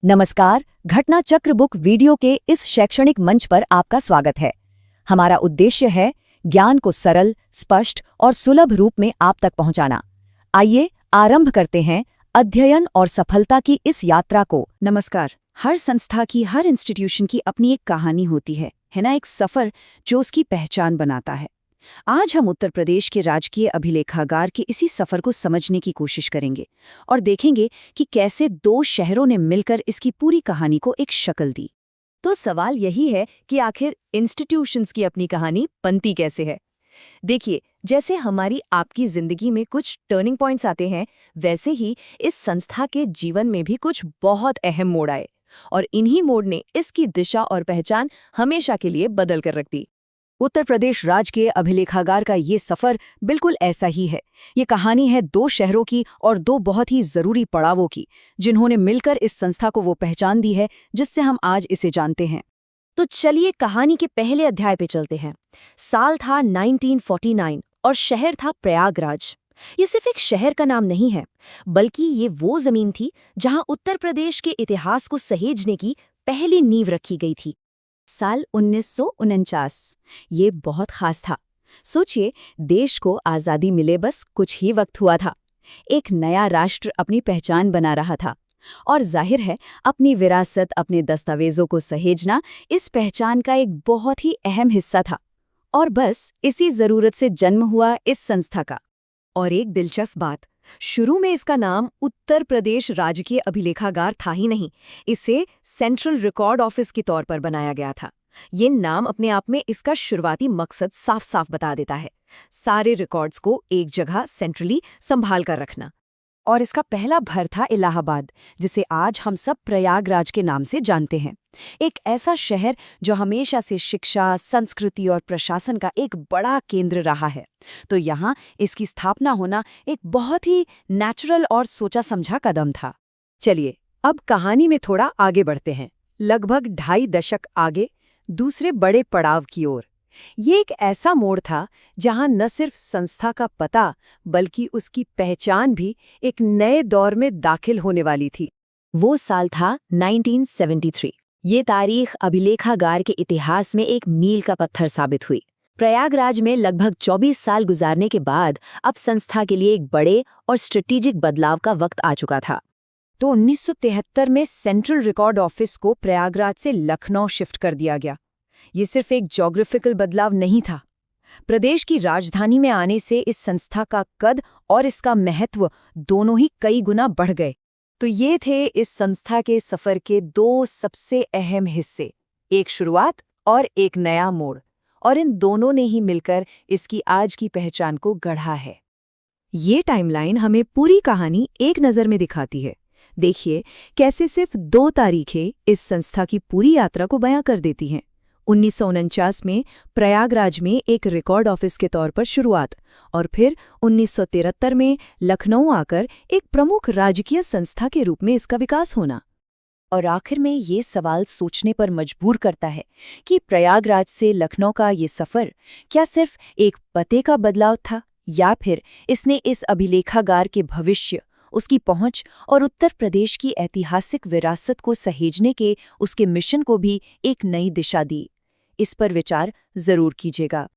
नमस्कार, घटना चक्र बुक वीडियो के इस शैक्षणिक मंच पर आपका स्वागत है। हमारा उद्देश्य है ज्ञान को सरल, स्पष्ट और सुलभ रूप में आप तक पहुंचाना। आइए आरंभ करते हैं अध्ययन और सफलता की इस यात्रा को। नमस्कार। हर संस्था की, हर इंस्टीट्यूशन की अपनी एक कहानी होती है ना, एक सफर जो उसकी पहचान बनाता है। आज हम उत्तर प्रदेश के राजकीय अभिलेखागार के इसी सफर को समझने की कोशिश करेंगे और देखेंगे कि कैसे दो शहरों ने मिलकर इसकी पूरी कहानी को एक शक्ल दी। तो सवाल यही है कि आखिर इंस्टीट्यूशंस की अपनी कहानी बनती कैसे है। देखिए, जैसे हमारी आपकी जिंदगी में कुछ टर्निंग पॉइंट्स आते हैं, वैसे ही इस संस्था के जीवन में भी कुछ बहुत अहम मोड़ आए और इन्हीं मोड़ ने इसकी दिशा और पहचान हमेशा के लिए बदल कर रख दी। उत्तर प्रदेश राजकीय अभिलेखागार का ये सफर बिल्कुल ऐसा ही है। ये कहानी है दो शहरों की और दो बहुत ही जरूरी पड़ावों की, जिन्होंने मिलकर इस संस्था को वो पहचान दी है जिससे हम आज इसे जानते हैं। तो चलिए कहानी के पहले अध्याय पे चलते हैं। साल था 1949 और शहर था प्रयागराज। ये सिर्फ एक शहर का नाम नहीं है, बल्कि ये वो जमीन थी जहां उत्तर प्रदेश के इतिहास को सहेजने की पहली नींव रखी गई थी। साल 1949 ये बहुत खास था। सोचिए, देश को आज़ादी मिले बस कुछ ही वक्त हुआ था। एक नया राष्ट्र अपनी पहचान बना रहा था और जाहिर है अपनी विरासत, अपने दस्तावेजों को सहेजना इस पहचान का एक बहुत ही अहम हिस्सा था। और बस इसी ज़रूरत से जन्म हुआ इस संस्था का। और एक दिलचस्प बात, शुरू में इसका नाम उत्तर प्रदेश राजकीय अभिलेखागार था ही नहीं, इसे सेंट्रल रिकॉर्ड ऑफिस के तौर पर बनाया गया था। ये नाम अपने आप में इसका शुरुआती मकसद साफ साफ बता देता है, सारे रिकॉर्ड्स को एक जगह सेंट्रली संभाल कर रखना। और इसका पहला भर था इलाहाबाद, जिसे आज हम सब प्रयागराज के नाम से जानते हैं। एक ऐसा शहर जो हमेशा से शिक्षा, संस्कृति और प्रशासन का एक बड़ा केंद्र रहा है। तो यहाँ इसकी स्थापना होना एक बहुत ही नेचुरल और सोचा समझा कदम था। चलिए अब कहानी में थोड़ा आगे बढ़ते हैं, लगभग 2.5 दशक आगे, दूसरे बड़े पड़ाव की ओर। ये एक ऐसा मोड़ था जहां न सिर्फ संस्था का पता बल्कि उसकी पहचान भी एक नए दौर में दाखिल होने वाली थी। वो साल था 1973। ये तारीख अभिलेखागार के इतिहास में एक मील का पत्थर साबित हुई। प्रयागराज में लगभग 24 साल गुजारने के बाद अब संस्था के लिए एक बड़े और स्ट्रेटेजिक बदलाव का वक्त आ चुका था। तो 1973 में सेंट्रल रिकॉर्ड ऑफिस को प्रयागराज से लखनऊ शिफ्ट कर दिया गया। ये सिर्फ एक ज्योग्राफिकल बदलाव नहीं था। प्रदेश की राजधानी में आने से इस संस्था का कद और इसका महत्व दोनों ही कई गुना बढ़ गए। तो ये थे इस संस्था के सफर के दो सबसे अहम हिस्से, एक शुरुआत और एक नया मोड़, और इन दोनों ने ही मिलकर इसकी आज की पहचान को गढ़ा है। ये टाइमलाइन हमें पूरी कहानी एक नज़र में दिखाती है। देखिए कैसे सिर्फ 2 तारीखें इस संस्था की पूरी यात्रा को बयां कर देती हैं। 1949 में प्रयागराज में एक रिकॉर्ड ऑफिस के तौर पर शुरुआत, और फिर 1973 में लखनऊ आकर एक प्रमुख राजकीय संस्था के रूप में इसका विकास होना। और आखिर में ये सवाल सोचने पर मजबूर करता है कि प्रयागराज से लखनऊ का ये सफ़र क्या सिर्फ एक पते का बदलाव था, या फिर इसने इस अभिलेखागार के भविष्य, उसकी पहुंच और उत्तर प्रदेश की ऐतिहासिक विरासत को सहेजने के उसके मिशन को भी एक नई दिशा दी। इस पर विचार जरूर कीजिएगा।